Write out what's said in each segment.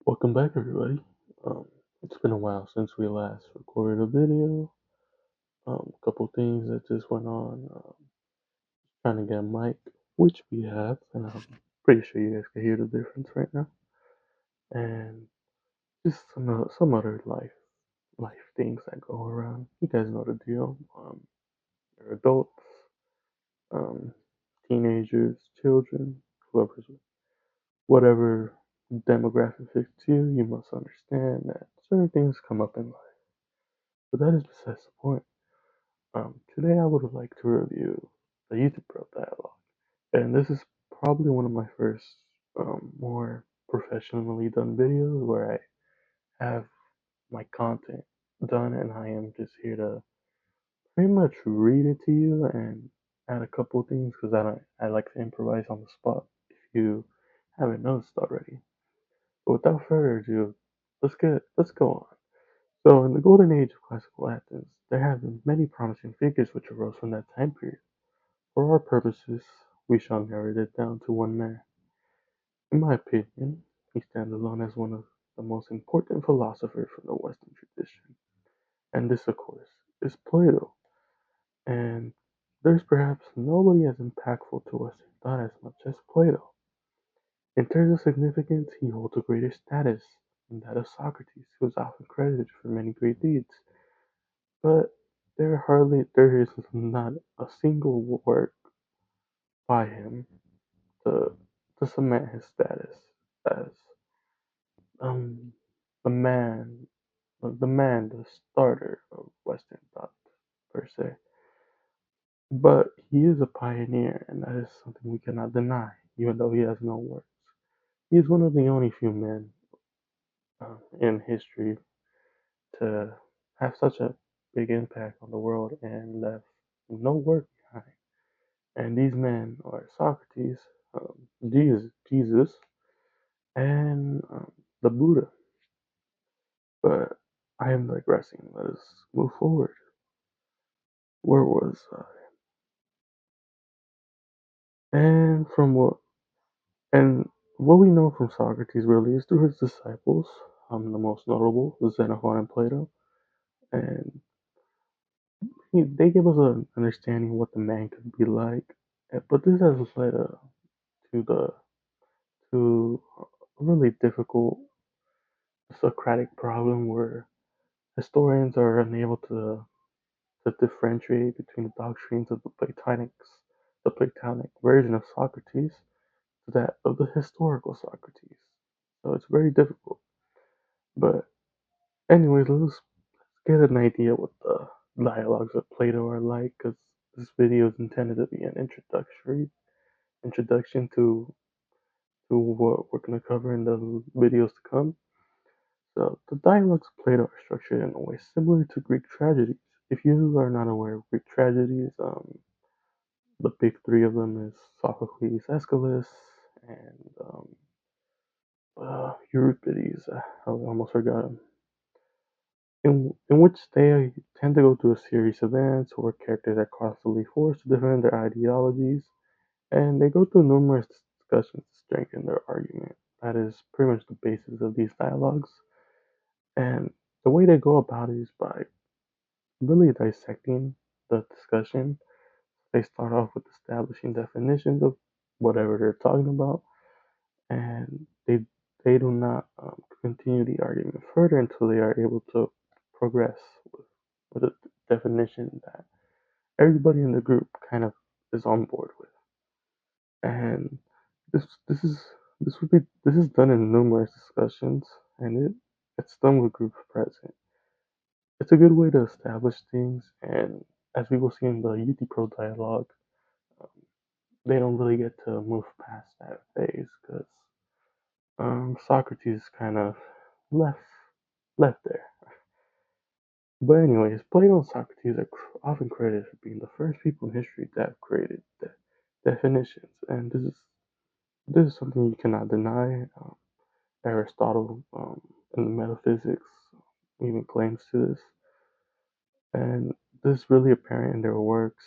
Welcome back, everybody. It's been a while since we last recorded a video. A couple things that just went on. Trying to get a mic, which we have, and I'm pretty sure you guys can hear the difference right now. And just some other life things that go around. You guys know the deal. You're adults, um, teenagers, children, whoever's whatever demographic fits you. You must understand that certain things come up in life. But that is besides the point. Today I would like to review the Euthyphro dialogue, and this is probably one of my first more professionally done videos where I have my content done and I am just here to pretty much read it to you and add a couple of things because I like to improvise on the spot if you haven't noticed already. But without further ado, let's go on. So in the golden age of classical Athens, there have been many promising figures which arose from that time period. For our purposes, we shall narrow it down to one man. In my opinion, he stands alone as one of the most important philosophers from the Western tradition. And this, of course, is Plato. And there's perhaps nobody as impactful to Western thought as much as Plato. In terms of significance, he holds a greater status than that of Socrates, who is often credited for many great deeds. But there is not a single work by him to cement his status as um the man, the starter of Western thought per se. But he is a pioneer, and that is something we cannot deny, even though he has no works. He is one of the only few men in history to have such a big impact on the world and left no work behind. And these men are Socrates, Jesus, and the Buddha. But I am digressing. Let us move forward. Where was I? And from what and what we know from Socrates really is through his disciples. The most notable was Xenophon and Plato, and they give us an understanding of what the man could be like. But this has led to the to a really difficult Socratic problem where historians are unable to differentiate between the doctrines of the Platonic version of Socrates to that of the historical Socrates. So it's very difficult. But anyways, let's get an idea what the dialogues of Plato are like, because this video is intended to be an introduction to what we're going to cover in the videos to come. So the dialogues of Plato are structured in a way similar to Greek tragedies. If you are not aware of Greek tragedies, the big three of them is Sophocles, Aeschylus, and Euripides. I almost forgot him. In which they tend to go through a series of events where characters are constantly forced to defend their ideologies, and they go through numerous discussions to strengthen their argument. That is pretty much the basis of these dialogues. And the way they go about it is by really dissecting the discussion. They start off with establishing definitions of whatever they're talking about, and they do not continue the argument further until they are able to progress with a definition that everybody in the group kind of is on board with. And this this is this is done in numerous discussions, and it's done with groups present. It's a good way to establish things, and as we will see in the Euthyphro dialogue, um, they don't really get to move past that phase because Socrates kind of left left there. But anyways, Plato and Socrates are often credited for being the first people in history that have created definitions, and this is something you cannot deny. Aristotle, in the metaphysics, even claims to this, and this is really apparent in their works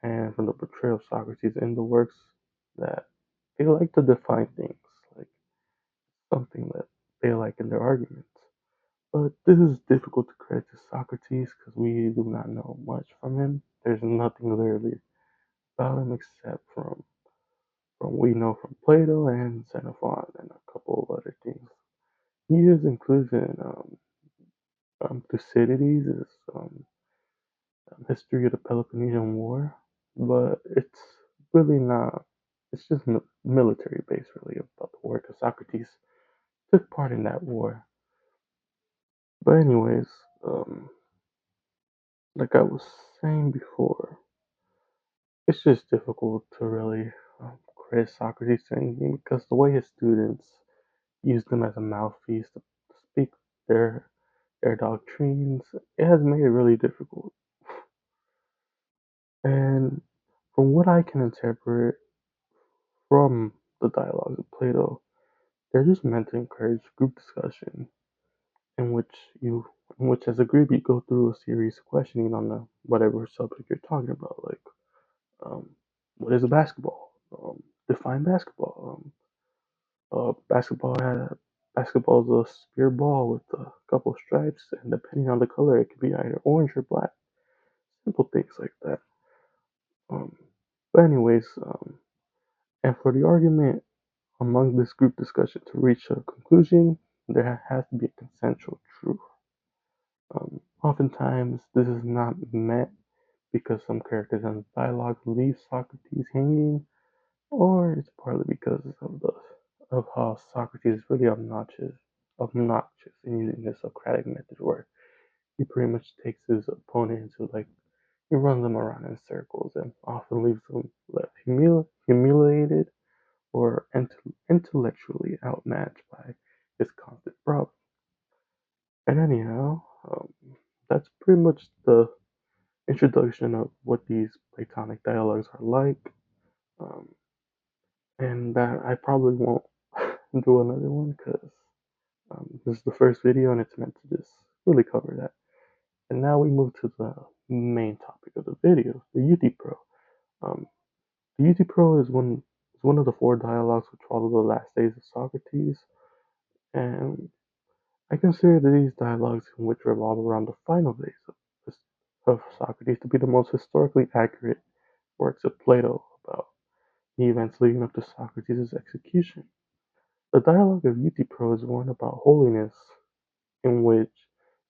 and from the portrayal of Socrates in the works that they like to define things like something that they like in their arguments. But this is difficult to credit to Socrates because we do not know much from him. There's nothing literally about him except from we know from Plato and Xenophon and a couple of other things. He is included in Thucydides' history of the Peloponnesian War, but it's really not. It's just military based, really, about the war because Socrates took part in that war. But anyways, like I was saying before, it's just difficult to really credit Socrates to anything because the way his students used him as a mouthpiece to speak their their doctrines, it has made it really difficult. And from what I can interpret from the dialogues of Plato, they're just meant to encourage group discussion in which you in which as a group you go through a series of questioning on the whatever subject you're talking about, like um, what is a basketball? Define basketball. Basketball is a spear ball with a couple stripes, and depending on the color, it could be either orange or black. Simple things like that. Um, but anyways, and for the argument among this group discussion to reach a conclusion, there has to be a consensual truth. Oftentimes, this is not met because some characters in the dialogue leave Socrates hanging, or it's partly because of how Socrates is really obnoxious in using the Socratic method, where he pretty much takes his opponent into like he runs them around in circles and often leaves them left humiliated or intellectually outmatched by his constant problem. And anyhow, that's pretty much the introduction of what these Platonic dialogues are like. Um, and that I probably won't do another one because this is the first video and it's meant to just really cover that. And now we move to the main topic of the video, the Euthyphro. Um, the Euthyphro is one of the four dialogues which follow the last days of Socrates, and I consider these dialogues in which revolve around the final days of Socrates to be the most historically accurate works of Plato about the events leading up to Socrates' execution. The dialogue of Euthyphro is one about holiness, in which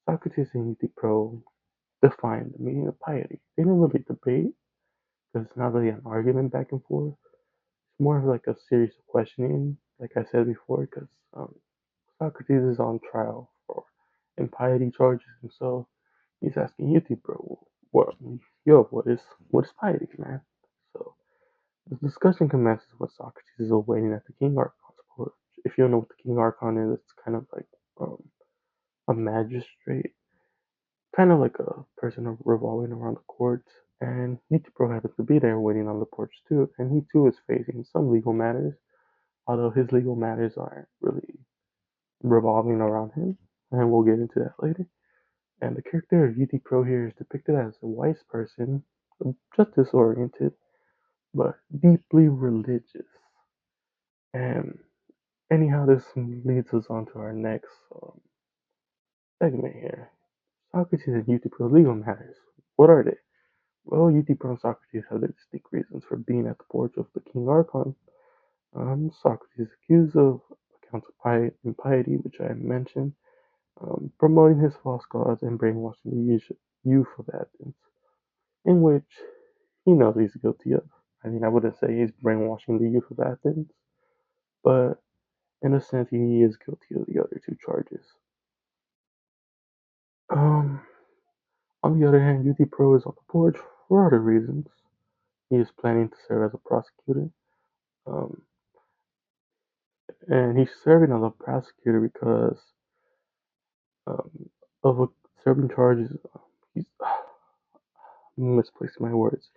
Socrates and Euthyphro define the meaning of piety. They don't really debate, because it's not really an argument back and forth. It's more of like a series of questioning, like I said before, because Socrates is on trial for impiety charges, and so he's asking Euthyphro, "What, what is piety, man?" So the discussion commences when Socrates is awaiting at the King Archon's porch. If you don't know what the King Archon is, it's kind of like a magistrate, kind of like a person revolving around the court. And Euthyphro happens to be there waiting on the porch too, and he too is facing some legal matters, although his legal matters aren't really revolving around him, and we'll get into that later. And the character of Euthyphro here is depicted as a wise person, justice oriented, but deeply religious. And anyhow, this leads us on to our next segment here. Socrates and Euthyphro's legal matters. What are they? Well, Euthyphro and Socrates have their distinct reasons for being at the porch of the King Archon. Socrates is accused of accounts of impiety, which I mentioned, promoting his false gods and brainwashing the youth of Athens, in which he knows he's guilty of. I mean, I wouldn't say he's brainwashing the youth of Athens, but in a sense, he is guilty of the other two charges. Um, on the other hand, Euthyphro is on the porch for other reasons. He is planning to serve as a prosecutor, um, and he's serving as a prosecutor because um, of serving charges. He's misplacing my words.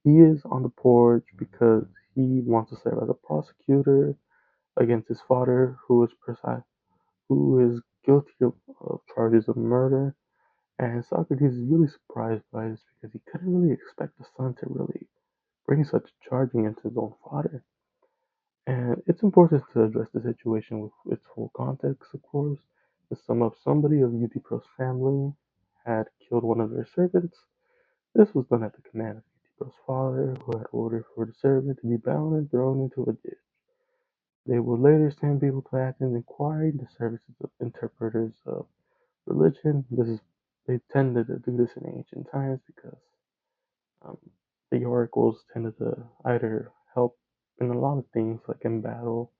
He is on the porch because he wants to serve as a prosecutor against his father, who is guilty of charges of murder. And Socrates is really surprised by this because he couldn't really expect the son to really bring such a charge against his own father. And it's important to address the situation with its full context, of course. To sum up, somebody of Euthyphro's family had killed one of their servants. This was done at the command of Euthyphro's father, who had ordered for the servant to be bound and thrown into a ditch. They would later send people to Athens inquiring the services of interpreters of religion. They tended to do this in ancient times because um, the oracles tended to either help in a lot of things, like in battle,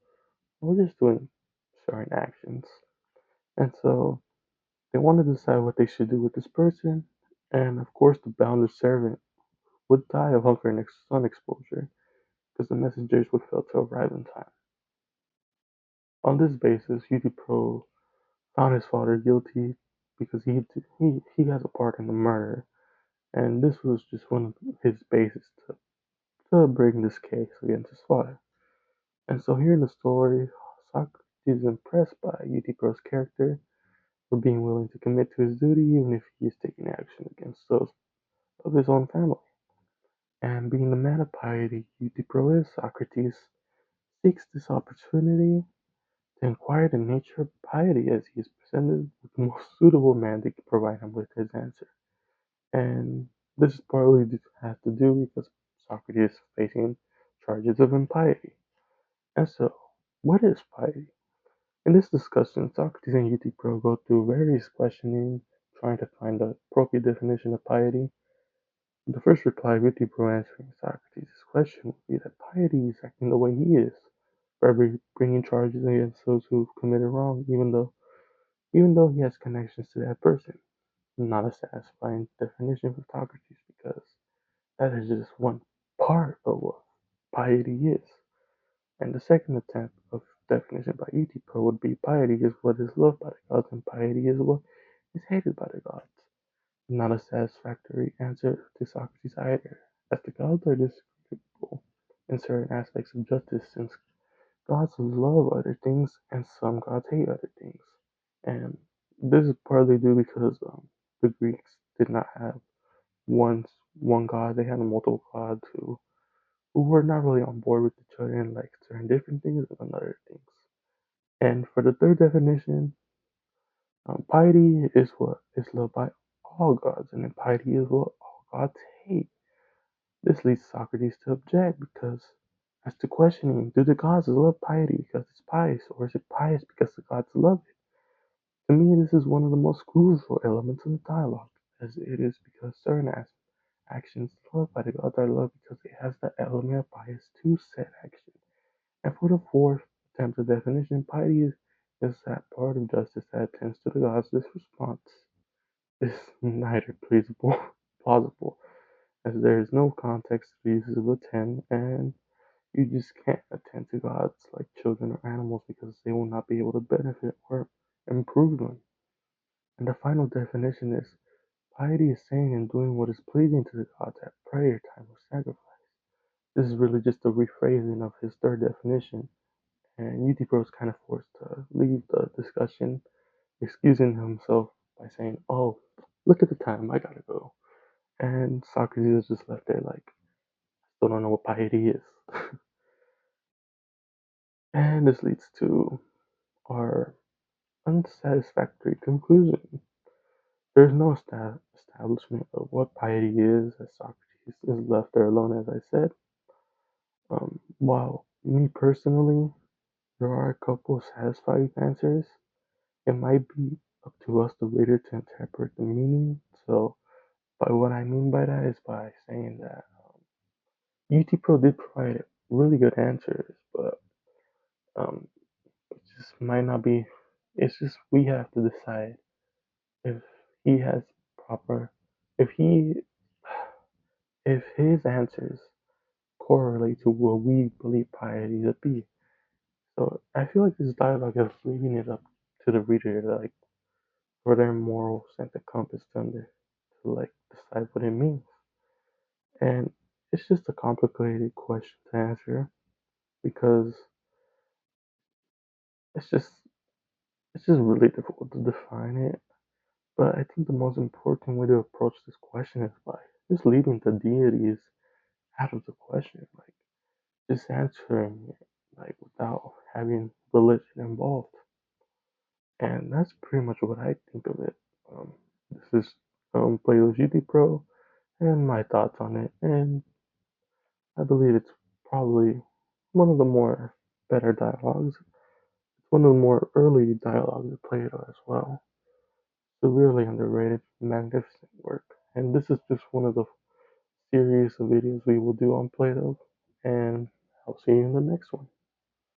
or just doing certain actions. And so they wanted to decide what they should do with this person. And of course, the bounded servant would die of hunger and sun exposure because the messengers would fail to arrive in time. On this basis, Euthyphro found his father guilty because he has a part in the murder, and this was just one of his bases to bring this case against his father. And so here in the story, Socrates is impressed by Euthyphro's character for being willing to commit to his duty even if he is taking action against those of his own family. And being the man of piety Euthyphro is, Socrates seeks this opportunity to inquire the nature of piety as he is presented with the most suitable man to provide him with his answer. And this partly has to do because Socrates is facing charges of impiety. And so, what is piety? In this discussion, Socrates and Euthyphro go through various questioning, trying to find the appropriate definition of piety. The first reply of Euthyphro answering Socrates' question would be that piety is acting the way he is, for bringing charges against those who've committed wrong, even though he has connections to that person. Not a satisfying definition for Socrates because that is just one part of what piety is. And the second attempt of definition by Euthyphro would be piety is what is loved by the gods, and piety is what is hated by the gods. Not a satisfactory answer to Socrates either, as the gods are disagreeable in certain aspects of justice, since gods love other things and some gods hate other things. And this is partly due because the Greeks did not have one one god; they had multiple gods who were not really on board with each other and like certain different things and other things. And for the third definition, piety is what is loved by all gods, and impiety is what all gods hate. This leads Socrates to object because, as to questioning, do the gods love piety because it's pious, or is it pious because the gods love it? To me, this is one of the most crucial elements in the dialogue, as it is because certain actions loved by the gods are loved because it has the element of bias to said action. And for the fourth attempt at definition, piety is that part of justice that attends to the gods. This response is neither plausible, as there is no context to the uses of attend, and you just can't attend to gods like children or animals because they will not be able to benefit or improve them. And the final definition is piety is saying and doing what is pleasing to the gods at prayer time of sacrifice. This is really just a rephrasing of his third definition, and Euthyphro is kind of forced to leave the discussion, excusing himself by saying, "Oh, look at the time, I gotta go." And Socrates is just left there like, "Still don't know what piety is." And this leads to our unsatisfactory conclusion. There's no establishment of what piety is, as Socrates is left there alone, as I said. While me personally, there are a couple of satisfying answers. It might be up to us, the reader, to interpret the meaning. So, by what I mean by that is by saying that Euthyphro did provide really good answers, but um, it just might not be. It's just we have to decide if he has proper, if he, if his answers correlate to what we believe piety to be. So I feel like this dialogue is leaving it up to the reader, like for their moral sense of compass to like decide what it means. And it's just a complicated question to answer because it's just it's just really difficult to define it. But I think the most important way to approach this question is by just leaving the deities out of the question, like just answering it. like without having religion involved. And that's pretty much what I think of it. This is Plato's Euthyphro and my thoughts on it. And I believe it's probably one of the more better dialogues. It's one of the more early dialogues of Plato as well. Severely underrated, magnificent work. And this is just one of the series of videos we will do on Plato. And I'll see you in the next one.